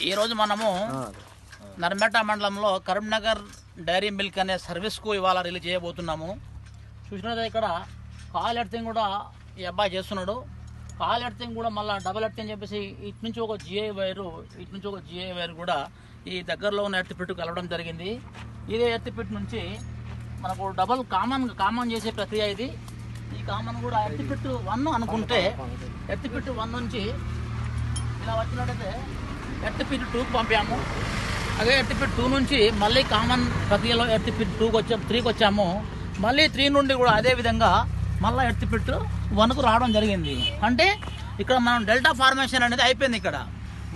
ఈరోజు మనము నర్మేట మండలంలో కరీంనగర్ డైరీ మిల్క్ అనే సర్వీస్కు ఇవాళ రిలీజ్ చేయబోతున్నాము. చూసినట్లయితే ఇక్కడ కాల్ ఎర్తింగ్ కూడా ఈ అబ్బాయి చేస్తున్నాడు. కాల్ ఎర్తింగ్ కూడా మళ్ళీ డబల్ ఎర్తింగ్ చెప్పేసి ఇటు నుంచి ఒక జిఐ వైర్ కూడా ఈ దగ్గరలో ఉన్న ఎర్తిపిట్టు కలవడం జరిగింది. ఇదే ఎర్తిపిట్ నుంచి మనకు డబల్ కామన్ చేసే ప్రక్రియ ఇది. ఈ కామన్ కూడా ఎర్తిపిట్టు 1 అనుకుంటే ఎర్తిపిట్టు 1 నుంచి ఇలా వచ్చినట్టయితే ఎర్తిపిట్ 2కి పంపాము. అదే ఎర్తిపిట్ 2 నుంచి మళ్ళీ కామన్ ప్రక్రియలో ఎర్తిపిట్ 3కి వచ్చాము. మళ్ళీ 3 నుండి కూడా అదే విధంగా మళ్ళీ ఎర్తిపిట్ 1కు రావడం జరిగింది. అంటే ఇక్కడ మనం డెల్టా ఫార్మేషన్ అనేది అయిపోయింది. ఇక్కడ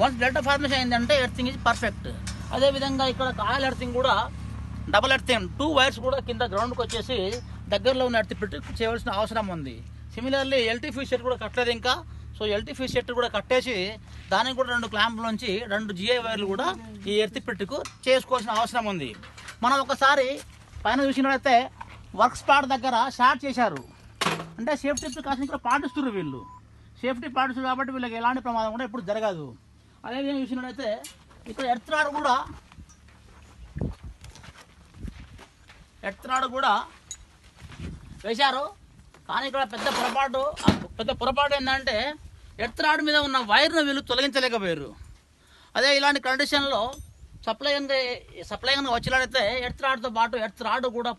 వన్స్ డెల్టా ఫార్మేషన్ అయిందంటే ఎర్తింగ్ ఇస్ పర్ఫెక్ట్. అదేవిధంగా ఇక్కడ కాయల్ ఎర్తింగ్ కూడా డబల్ ఎర్తింగ్ 2 వైర్స్ కూడా కింద గ్రౌండ్కి వచ్చేసి దగ్గరలో ఉన్న ఎర్తిపిట్ చేయవలసిన అవసరం ఉంది. సిమిలర్లీ ఎల్టీ ఫీస్ సెట్ కూడా కట్టలేదు ఇంకా. సో ఎల్టీ ఫీస్ సెట్ కూడా కట్టేసి దానికి కూడా 2 క్లాంపుల నుంచి 2 జిఐ వైర్లు కూడా ఈ ఎర్తిపిట్కు చేసుకోవాల్సిన అవసరం ఉంది. మనం ఒకసారి పైన చూసినట్లయితే వర్క్ స్పాట్ దగ్గర షార్ట్ చేశారు. అంటే సేఫ్టీ ప్రికాషన్ ఇక్కడ పాటిస్తున్నారు వీళ్ళు. సేఫ్టీ పాటిస్తారు కాబట్టి వీళ్ళకి ఎలాంటి ప్రమాదం కూడా ఎప్పుడు జరగదు. అదేవిధంగా చూసినట్లయితే ఇక్కడ ఎర్త్ రాడ్ కూడా వేశారు. కానీ ఇక్కడ పెద్ద పొరపాటు ఏంటంటే ఎర్త్ రాడ్ మీద ఉన్న వైర్ను వీళ్ళు తొలగించలేకపోయారు. అదే ఇలాంటి కండిషన్లో సప్లై కనుక వచ్చినట్లయితే ఎర్త్ రాడ్తో పాటు ఎర్త్ రాడ్ కూడా